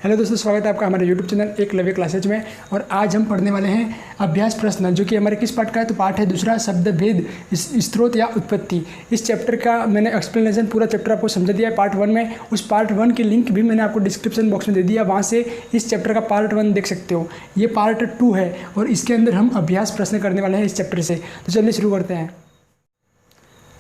Hello दोस्तों, स्वागत है आपका हमारे यूट्यूब चैनल एकलव्य क्लासेज में। और आज हम पढ़ने वाले हैं अभ्यास प्रश्न, जो कि हमारे किस पाठ का है? तो पाठ है दूसरा, शब्द भेद, स्रोत या उत्पत्ति। इस चैप्टर का मैंने एक्सप्लेनेशन पूरा चैप्टर आपको समझा दिया है पार्ट 1 में। उस पार्ट 1 की लिंक भी मैंने आपको डिस्क्रिप्शन बॉक्स में दे दिया, वहाँ से इस चैप्टर का पार्ट 1 देख सकते हो। ये पार्ट 2 है और इसके अंदर हम अभ्यास प्रश्न करने वाले हैं इस चैप्टर से। तो चलिए शुरू करते हैं।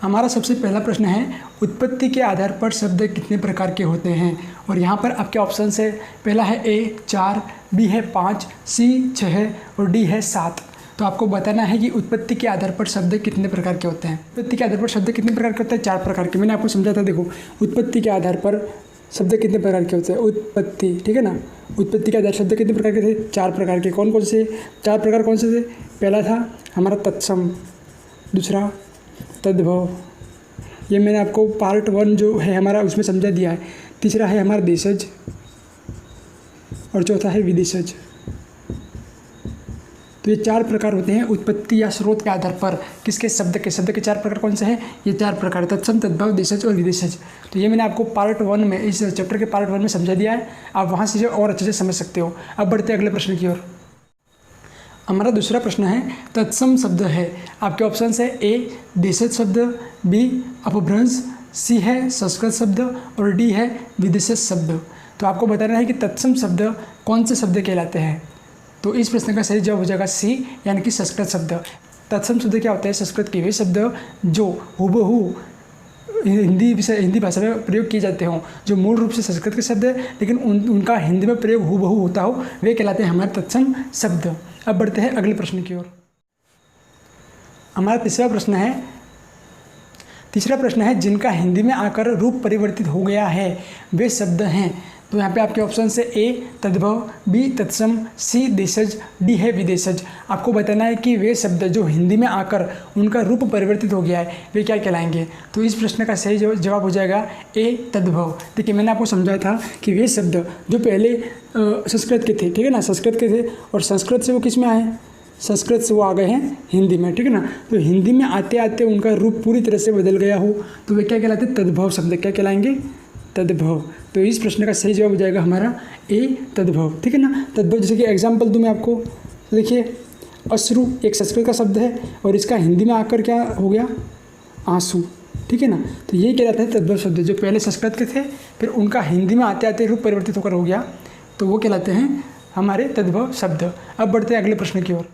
हमारा सबसे पहला प्रश्न है, उत्पत्ति के आधार पर शब्द कितने प्रकार के होते हैं? और यहाँ पर आपके ऑप्शन है, पहला है ए 4, बी है 5, सी 6 और डी है 7। तो आपको बताना है कि उत्पत्ति के आधार पर शब्द कितने प्रकार के होते हैं। उत्पत्ति के आधार पर शब्द कितने प्रकार के होते हैं? 4 प्रकार के। मैंने आपको समझा था, देखो उत्पत्ति के आधार पर शब्द कितने प्रकार के होते हैं। उत्पत्ति, ठीक है ना। उत्पत्ति के आधार शब्द कितने प्रकार के थे? 4 प्रकार के। कौन कौन से 4 प्रकार कौन से थे? पहला था हमारा तत्सम, दूसरा तद्भव, ये मैंने आपको पार्ट 1 जो है हमारा उसमें समझा दिया है। तीसरा है हमारा देशज और चौथा है विदेशज। तो ये 4 प्रकार होते हैं उत्पत्ति या स्रोत के आधार पर। किसके? शब्द के। शब्द के 4 प्रकार कौन से हैं? ये 4 प्रकार, तत्सम, तद्भव, देशज और विदेशज। तो ये मैंने आपको पार्ट 1 में, इस चैप्टर के पार्ट 1 में समझा दिया है। आप वहाँ से और अच्छे से समझ सकते हो। अब बढ़ते हैं अगले प्रश्न की ओर। हमारा दूसरा प्रश्न है, तत्सम शब्द है। आपके ऑप्शन है ए देशज शब्द, बी अपभ्रंश, सी है संस्कृत शब्द और डी है विदेशज शब्द। तो आपको बताना है कि तत्सम शब्द कौन से शब्द कहलाते हैं। तो इस प्रश्न का सही जवाब हो जाएगा सी, यानी कि संस्कृत शब्द। तत्सम शब्द क्या होता है? संस्कृत के वे शब्द जो हुबहू हिंदी भाषा में प्रयोग किए जाते हों, जो मूल रूप से संस्कृत के शब्द है लेकिन उनका हिंदी में प्रयोग हुबहू होता हो, वे कहलाते हैं हमारे तत्सम शब्द। अब बढ़ते हैं अगले प्रश्न की ओर। हमारा तीसरा प्रश्न है, जिनका हिंदी में आकर रूप परिवर्तित हो गया है वे शब्द हैं। तो यहाँ पे आपके ऑप्शन से ए तद्भव, बी तत्सम, सी देशज, डी है विदेशज। आपको बताना है कि वे शब्द जो हिंदी में आकर उनका रूप परिवर्तित हो गया है वे क्या कहलाएंगे। तो इस प्रश्न का सही जवाब हो जाएगा ए तद्भव। देखिए, मैंने आपको समझाया था कि वे शब्द जो पहले संस्कृत के थे, ठीक है ना, संस्कृत के थे और संस्कृत से वो किस में आए? संस्कृत से वो आ गए हैं हिंदी में, ठीक है ना। तो हिंदी में आते आते उनका रूप पूरी तरह से बदल गया हो तो वे क्या कहलाते हैं? तद्भव शब्द। क्या कहलाएंगे? तद्भव। तो इस प्रश्न का सही जवाब हो जाएगा हमारा ए तद्भव, ठीक है ना। तद्भव, जैसे कि एग्जाम्पल दूँ मैं आपको, देखिए अश्रु एक संस्कृत का शब्द है और इसका हिंदी में आकर क्या हो गया? आंसू, ठीक है ना। तो ये कहलाता है तद्भव शब्द, जो पहले संस्कृत के थे फिर उनका हिंदी में आते आते रूप परिवर्तित होकर हो गया, तो वो कहलाते हैं हमारे तद्भव शब्द। अब बढ़ते हैं अगले प्रश्न की ओर।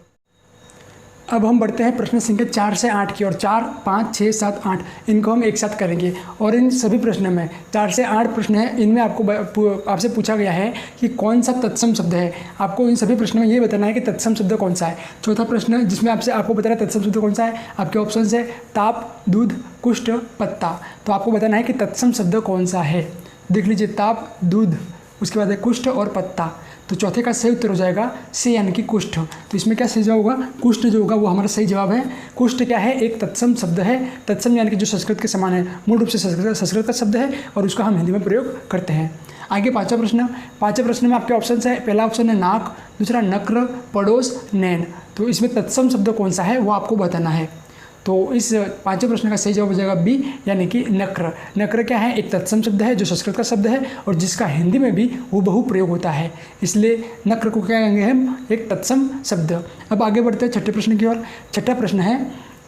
अब हम बढ़ते हैं प्रश्न संख्या 4 से 8 की ओर। 4, 5, 6, 7, 8 इनको हम एक साथ करेंगे। और इन सभी प्रश्न में 4 से 8 प्रश्न हैं, इनमें आपसे पूछा गया है कि कौन सा तत्सम शब्द है। आपको इन सभी प्रश्नों में ये बताना है कि तत्सम शब्द कौन सा है। चौथा प्रश्न जिसमें आपको बताना है तत्सम शब्द कौन सा है। आपके ऑप्शन है ताप, दूध, कुष्ठ, पत्ता। तो आपको बताना है कि तत्सम शब्द कौन सा है। देख लीजिए, ताप, दूध, उसके बाद है कुष्ठ और पत्ता। तो चौथे का सही उत्तर हो जाएगा सी, यानी कि कुष्ठ। तो इसमें क्या सही जवाब होगा? कुष्ठ जो होगा वो हमारा सही जवाब है। कुष्ठ क्या है? एक तत्सम शब्द है। तत्सम यानी कि जो संस्कृत के समान है, मूल रूप से संस्कृत का शब्द है और उसका हम हिंदी में प्रयोग करते हैं। आगे पाँचवा प्रश्न में आपके ऑप्शन है, पहला ऑप्शन है नाक, दूसरा नक्र, पड़ोस, नैन। तो इसमें तत्सम शब्द कौन सा है वो आपको बताना है। तो इस 5वें प्रश्न का सही जवाब हो जाएगा बी, यानी कि नक्र। नक्र क्या है? एक तत्सम शब्द है जो संस्कृत का शब्द है और जिसका हिंदी में भी हुबहू प्रयोग होता है, इसलिए नक्र को क्या कहेंगे हम? एक तत्सम शब्द। अब आगे बढ़ते हैं छठे प्रश्न की ओर। छठा प्रश्न है,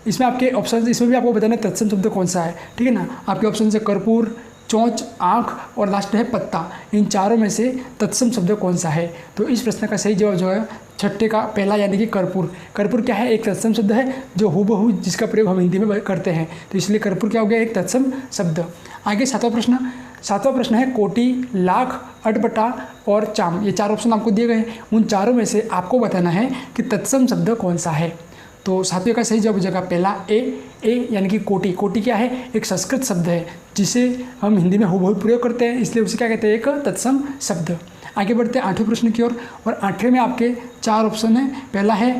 इसमें आपके ऑप्शन, इसमें भी आपको बताना है तत्सम शब्द कौन सा है, ठीक है ना। आपके ऑप्शन है कर्पूर, चोंच, आँख और लास्ट है पत्ता। इन चारों में से तत्सम शब्द कौन सा है? तो इस प्रश्न का सही जवाब जो है छठे का पहला, यानी कि कर्पूर। कर्पूर क्या है? एक तत्सम शब्द है जो हुबहू जिसका प्रयोग हम हिंदी में करते हैं, तो इसलिए कर्पूर क्या हो गया? एक तत्सम शब्द। आगे सातवां प्रश्न है कोटि, लाख, अटपटा और चाम। ये 4 ऑप्शन आपको दिए गए हैं। उन चारों में से आपको बताना है कि तत्सम शब्द कौन सा है। तो 7वें का सही जवाब हो जाएगा पहला ए, यानी कि कोटि। कोटि क्या है? एक संस्कृत शब्द है जिसे हम हिंदी में हुबहू प्रयोग करते हैं, इसलिए उसे क्या कहते हैं? एक तत्सम शब्द। आगे बढ़ते हैं 8वें प्रश्न की ओर। और 8वें में आपके 4 ऑप्शन हैं। पहला है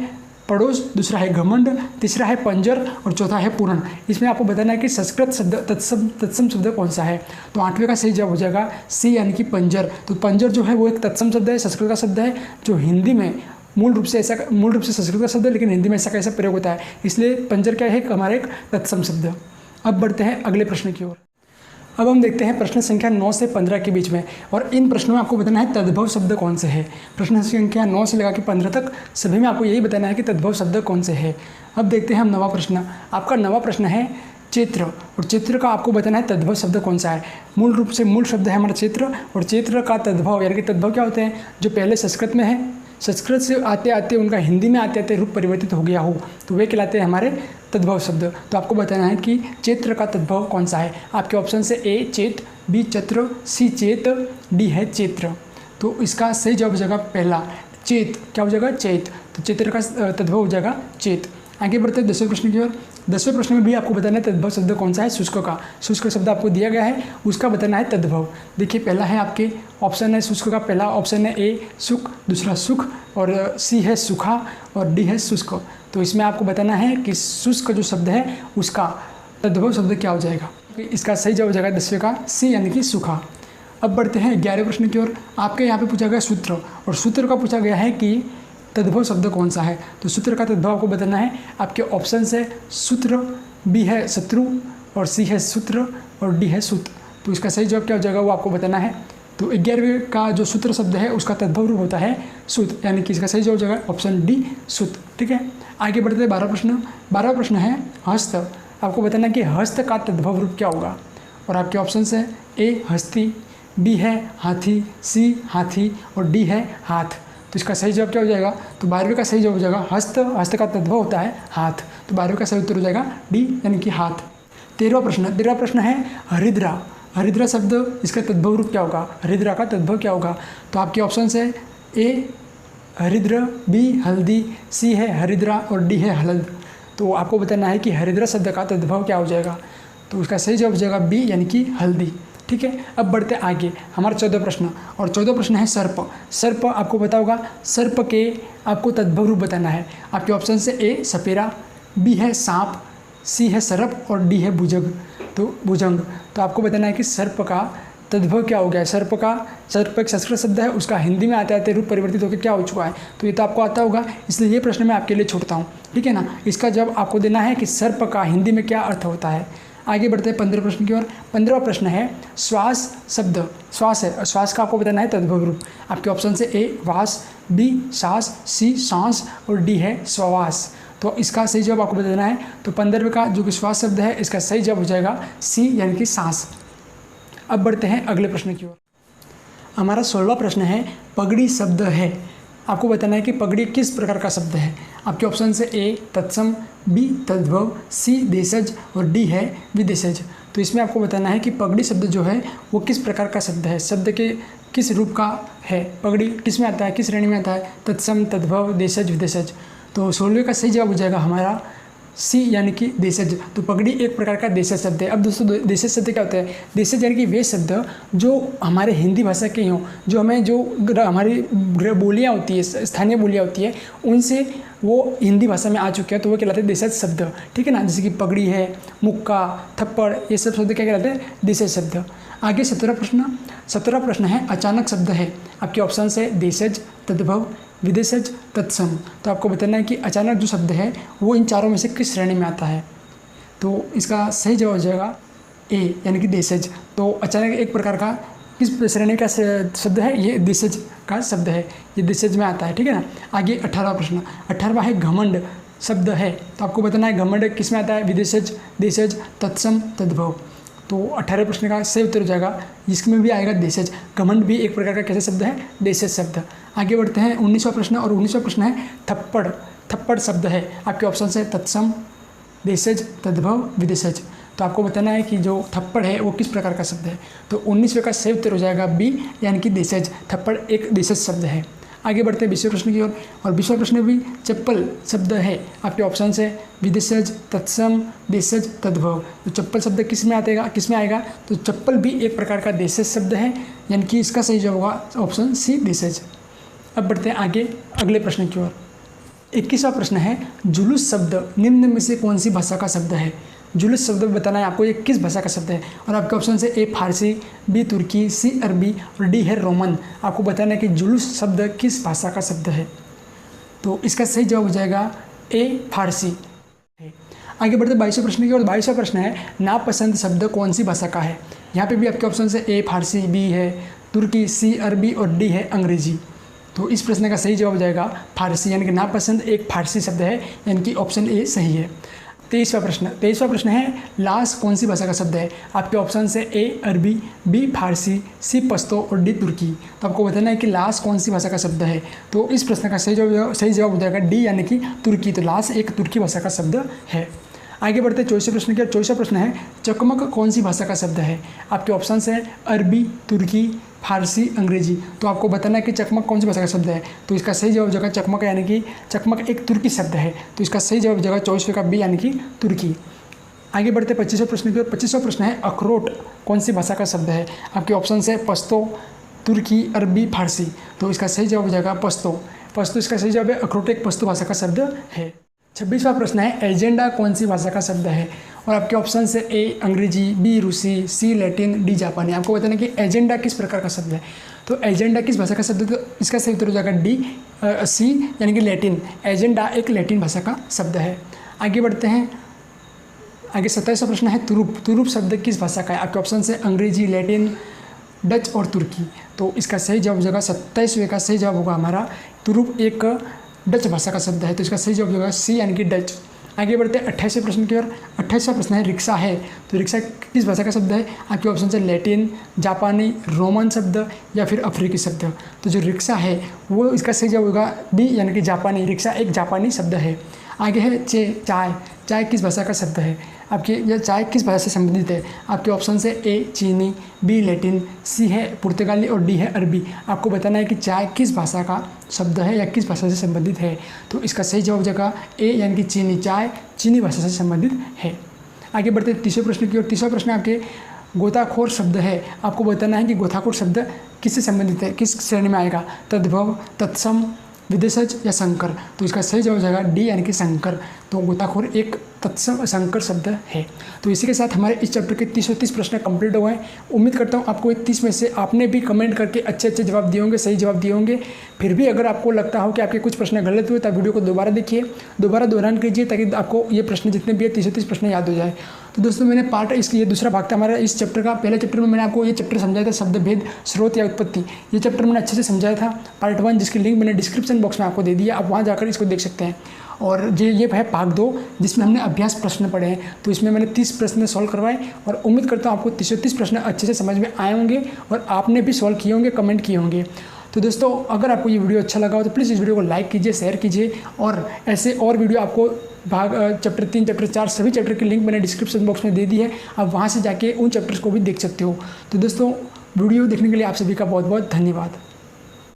पड़ोस, दूसरा है घमंड, तीसरा है पंजर और चौथा है पूर्ण। इसमें आपको बताना है कि संस्कृत शब्द तत्सम शब्द कौन सा है। तो 8वें का सही जवाब हो जाएगा सी, यानी कि पंजर। तो पंजर जो है वो एक तत्सम शब्द है, संस्कृत का शब्द है, जो हिंदी में मूल रूप से संस्कृत का शब्द है लेकिन हिंदी में ऐसा कैसा प्रयोग होता है, इसलिए पंजर क्या है? हमारा एक तत्सम शब्द। अब बढ़ते हैं अगले प्रश्न की ओर। अब हम देखते हैं प्रश्न संख्या 9 से 15 के बीच में, और इन प्रश्नों में आपको बताना है तद्भव शब्द कौन से है। प्रश्न संख्या 9 से लगा के 15 तक सभी में आपको यही बताना है कि तद्भव शब्द कौन से है। अब देखते हैं हम नवा प्रश्न। आपका नवा प्रश्न है चित्र, और चित्र का आपको बताना है तद्भव शब्द कौन सा है। मूल रूप से मूल शब्द है हमारा चित्र, और चित्र का तद्भव यानी कि तद्भव क्या होते हैं, जो पहले संस्कृत में है, संस्कृत से आते आते उनका हिंदी में आते आते रूप परिवर्तित हो गया हो, तो वे कहलाते हैं हमारे तद्भव शब्द। तो आपको बताना है कि चित्र का तद्भव कौन सा है। आपके ऑप्शन से ए चेत, बी चत्र, सी चेत, डी है चित्र। तो इसका सही जवाब हो जाएगा पहला चेत। क्या हो जाएगा, चेत। तो चित्र का तद्भव हो जाएगा चेत। आगे बढ़ते हैं 10वें प्रश्न की ओर। 10वें प्रश्न में भी आपको बताना है तद्भव शब्द कौन सा है। शुष्क का, शुष्क शब्द आपको दिया गया है, उसका बताना है तद्भव। देखिए पहला है आपके ऑप्शन है शुष्क का, पहला ऑप्शन है ए सुख, दूसरा सुख, और सी है सुखा, और डी है शुष्क। तो इसमें आपको बताना है कि शुष्क जो शब्द है उसका तद्भव शब्द क्या हो जाएगा। इसका सही जवाब हो जाएगा 10वें का सी यानी कि सुखा। अब बढ़ते हैं 11वें प्रश्न की ओर। आपके यहाँ पे पूछा गया सूत्र, और सूत्र का पूछा गया है कि तद्भव शब्द कौन सा है। तो सूत्र का तद्भव आपको बताना है। आपके ऑप्शन से सूत्र, बी है शत्रु, और सी है सूत्र, और डी है सूत। तो इसका सही जवाब क्या हो जाएगा वो आपको बताना है। तो 11वें का जो सूत्र शब्द है उसका तद्भव रूप होता है सूत, यानी कि इसका सही जवाब हो जाएगा ऑप्शन डी सूत। ठीक है, आगे बढ़ते हैं 12 प्रश्न। 12 प्रश्न है हस्त। आपको बताना है कि हस्त का तद्भव रूप क्या होगा, और आपके ऑप्शन है ए हस्ती, बी है हाथी, सी हाथी, और डी है हाथ। तो इसका सही जवाब क्या हो जाएगा, तो 12वें का सही जवाब हो जाएगा हस्त। हस्त का तद्भव होता है हाथ, तो 12वें का सही उत्तर हो जाएगा डी यानी कि हाथ। 13वां प्रश्न है हरिद्रा। हरिद्रा शब्द इसका तद्भव रूप क्या होगा, हरिद्रा का तद्भव क्या होगा। तो आपके ऑप्शन है ए हरिद्र, बी हल्दी, सी है हरिद्रा, और डी है हलद। तो आपको बताना है कि हरिद्रा शब्द का तद्भव क्या हो जाएगा। तो उसका सही जवाब हो जाएगा बी यानी कि हल्दी। ठीक है, अब बढ़ते आगे हमारा 14 प्रश्न, और 14 प्रश्न है सर्प। सर्प आपको पता होगा, सर्प के आपको तद्भव रूप बताना है। आपके ऑप्शन से ए सपेरा, बी है सांप, सी है सर्प, और डी है भुजंग। तो भुजंग। तो आपको बताना है कि सर्प का तद्भव क्या हो गया है। सर्प एक संस्कृत शब्द है, उसका हिंदी में आते आते रूप परिवर्तित होकर क्या हो चुका है। तो ये तो आपको आता होगा, इसलिए ये प्रश्न मैं आपके लिए छोड़ता हूँ। ठीक है ना, इसका जवाब आपको देना है कि सर्प का हिंदी में क्या अर्थ होता है। आगे बढ़ते हैं 15 प्रश्न की ओर। 15वां प्रश्न है श्वास शब्द। श्वास है, श्वास का आपको बताना है तद्भव रूप। आपके ऑप्शन से ए वास, बी सांस, सी सांस, और डी है श्वास। तो इसका सही जवाब आपको बताना है। तो 15वें का जो कि श्वास शब्द है इसका सही जवाब हो जाएगा सी यानी कि सांस। अब बढ़ते हैं अगले प्रश्न की ओर। हमारा 16वां प्रश्न है पगड़ी शब्द है। आपको बताना है कि पगड़ी किस प्रकार का शब्द है। आपके ऑप्शन से ए तत्सम, बी तद्भव, सी देशज, और डी है विदेशज। तो इसमें आपको बताना है कि पगड़ी शब्द जो है वो किस प्रकार का शब्द है, शब्द के किस रूप का है। पगड़ी किस में आता है, किस श्रेणी में आता है, तत्सम, तद्भव, देशज, विदेशज। तो 16वें का सही जवाब हो जाएगा हमारा सी यानी कि देशज। तो पगड़ी एक प्रकार का देशज शब्द है। अब दोस्तों देशज शब्द क्या होता है, देशज यानी कि वे शब्द जो हमारे हिंदी भाषा के हों, जो हमें जो हमारी बोलियाँ होती है, स्थानीय बोलियाँ होती है, उनसे वो हिंदी भाषा में आ चुके हैं, तो वो कहलाते हैं देशज शब्द। ठीक है ना, जैसे कि पगड़ी है, मुक्का, थप्पड़, ये सब शब्द क्या कहलाते हैं, देशज शब्द। आगे 17वां प्रश्न है अचानक शब्द है। आपके ऑप्शन है देशज, तद्भव, विदेशज, तत्सम। तो आपको बताना है कि अचानक जो शब्द है वो इन चारों में से किस श्रेणी में आता है। तो इसका सही जवाब हो जाएगा ए यानी कि देशज। तो अचानक एक प्रकार का किस श्रेणी का शब्द है, ये देशज का शब्द है, ये देशज में आता है। ठीक है ना। आगे 18वां प्रश्न। 18वां है घमंड शब्द है। तो आपको बताना है घमंड किस में आता है, विदेशज, देशज, तत्सम, तद्भव। तो 18वें प्रश्न का सही उत्तर हो जाएगा, जिसमें भी आएगा देशज। घमंड भी एक प्रकार का कैसे शब्द है, देशज शब्द। आगे बढ़ते हैं 19वां प्रश्न, और 19वां प्रश्न है थप्पड़। थप्पड़ शब्द है। आपके ऑप्शन है तत्सम, देशज, तद्भव, विदेशज। तो आपको बताना है कि जो थप्पड़ है वो किस प्रकार का शब्द है। तो 19वें का सही उत्तर हो जाएगा बी यानी कि देशज। थप्पड़ एक देशज शब्द है। आगे बढ़ते हैं 20वें प्रश्न की ओर, और 20वां प्रश्न भी चप्पल शब्द है। आपके ऑप्शन है विदेशज, तत्सम, देशज, तद्भव। तो चप्पल शब्द किस में आएगा, तो चप्पल भी एक प्रकार का देशज शब्द है, यानी कि इसका सही जवाब होगा ऑप्शन सी देशज। अब बढ़ते हैं आगे अगले प्रश्न की ओर। 21वां प्रश्न है जुलूस शब्द निम्न में से कौन सी भाषा का शब्द है। जुलूस शब्द बताना है आपको, ये किस भाषा का शब्द है। और आपके ऑप्शन है ए फारसी, बी तुर्की, सी अरबी, और डी है रोमन। आपको बताना है कि जुलूस शब्द किस भाषा का शब्द है। तो इसका सही जवाब हो जाएगा ए फारसी। आगे बढ़ते 22वें प्रश्न की ओर। 22वां प्रश्न है नापसंद शब्द कौन सी भाषा का है। यहाँ पे भी आपके ऑप्शन है ए फारसी, बी है तुर्की, सी अरबी और डी है अंग्रेजी। तो इस प्रश्न का सही जवाब हो जाएगा फारसी, यानी कि नापसंद एक फारसी शब्द है, यानी कि ऑप्शन ए सही है। 23वां प्रश्न है लाश कौन सी भाषा का शब्द है। आपके ऑप्शन है ए अरबी, बी फारसी, सी पश्तो और डी तुर्की। तो आपको बताना है कि लाश कौन सी भाषा का शब्द है। तो इस प्रश्न का सही जवाब हो जाएगा डी, यानी कि तुर्की। तो लाश एक तुर्की भाषा का शब्द है। आगे बढ़ते 24वें प्रश्न की। 24वां प्रश्न है चकमक कौन सी भाषा का शब्द है। आपके ऑप्शन है अरबी, तुर्की, फारसी, अंग्रेजी। तो आपको बताना है कि चकमक कौन सी भाषा का शब्द है। तो इसका सही जवाब हो जाएगा चकमक, यानी कि चकमक एक तुर्की शब्द है। तो इसका सही जवाब हो जाएगा 24वें का बी, यानी कि तुर्की। आगे बढ़ते 25वें प्रश्न की ओर। 25वां प्रश्न है अखरोट कौन सी भाषा का शब्द है। आपके ऑप्शन है पश्तो, तुर्की, अरबी, फारसी। तो इसका सही जवाब हो जाएगा पश्तो। इसका सही जवाब है। अखरोट एक पश्तो भाषा का शब्द है। 26वां प्रश्न है एजेंडा कौन सी भाषा का शब्द है। और आपके ऑप्शन है ए अंग्रेजी, बी रूसी, सी लैटिन, डी जापानी। आपको बताना कि एजेंडा किस प्रकार का शब्द है। तो एजेंडा किस भाषा का शब्द है, तो इसका सही उत्तर हो जाएगा डी, सी यानी कि लैटिन। एजेंडा एक लैटिन भाषा का शब्द है। आगे बढ़ते हैं। आगे 27वां प्रश्न है तुरुप शब्द किस भाषा का है। आपके ऑप्शन है अंग्रेजी, लैटिन, डच और तुर्की। तो इसका सही जवाब हो जाएगा 27वें का सही जवाब होगा हमारा तुरुप एक डच भाषा का शब्द है। तो इसका सही जवाब होगा सी, यानी कि डच। आगे बढ़ते हैं 28वें प्रश्न की ओर। 28वां प्रश्न है रिक्शा है। तो रिक्शा किस भाषा का शब्द है। आपके ऑप्शन है लैटिन, जापानी, रोमन शब्द या फिर अफ्रीकी शब्द। तो जो रिक्शा है वो इसका सही जवाब होगा बी, यानी कि जापानी। रिक्शा एक जापानी शब्द है। आगे है चाय किस भाषा का शब्द है। आपकी यह चाय किस भाषा से संबंधित है। आपके ऑप्शन है ए चीनी, बी लैटिन, सी है पुर्तगाली और डी है अरबी। आपको बताना है कि चाय किस भाषा का शब्द है या किस भाषा से संबंधित है। तो इसका सही जवाब हो जाएगा ए, यानी कि चीनी। चाय चीनी भाषा से संबंधित है। आगे बढ़ते 30वें प्रश्न की ओर। 30वां प्रश्न आपके गोताखोर शब्द है। आपको बताना है कि गोताखोर शब्द किससे संबंधित है, किस श्रेणी में आएगा। तद्भव, तत्सम, विदेशज या संकर। तो इसका सही जवाब हो जाएगा डी, यानी कि संकर। तो गोताखोर एक तत्सम संकर शब्द है। तो इसी के साथ हमारे इस चैप्टर के 330 प्रश्न कंप्लीट हो गए। उम्मीद करता हूँ आपको 30 में से आपने भी कमेंट करके अच्छे जवाब दिए होंगे, सही जवाब दिए होंगे। फिर भी अगर आपको लगता हो कि आपके कुछ प्रश्न गलत हुए तो वीडियो को दोबारा देखिए, दोबारा दोहरान कीजिए, ताकि आपको ये प्रश्न जितने भी है 330 प्रश्न याद हो जाए। तो दोस्तों मैंने ये दूसरा भाग था हमारा इस चैप्टर का। पहले चैप्टर में मैंने आपको ये चैप्टर समझाया था शब्द भेद, स्रोत या उत्पत्ति। ये चैप्टर मैंने अच्छे से समझाया था पार्ट 1, जिसकी लिंक मैंने डिस्क्रिप्शन बॉक्स में आपको दे दिया। आप वहाँ जाकर इसको देख सकते हैं। और ये है भाग 2, जिसमें हमने अभ्यास प्रश्न पढ़े हैं। तो इसमें मैंने 30 प्रश्न सॉल्व करवाए और उम्मीद करता हूँ आपको 330 प्रश्न अच्छे से समझ में आए होंगे और आपने भी सॉल्व किए होंगे, कमेंट किए होंगे। तो दोस्तों अगर आपको ये वीडियो अच्छा लगा हो तो प्लीज़ इस वीडियो को लाइक कीजिए, शेयर कीजिए। और ऐसे और वीडियो आपको चैप्टर 3, चैप्टर 4 सभी चैप्टर की लिंक मैंने डिस्क्रिप्शन बॉक्स में दे दी है। आप वहाँ से जाके उन चैप्टर्स को भी देख सकते हो। तो दोस्तों वीडियो देखने के लिए आप सभी का बहुत बहुत धन्यवाद।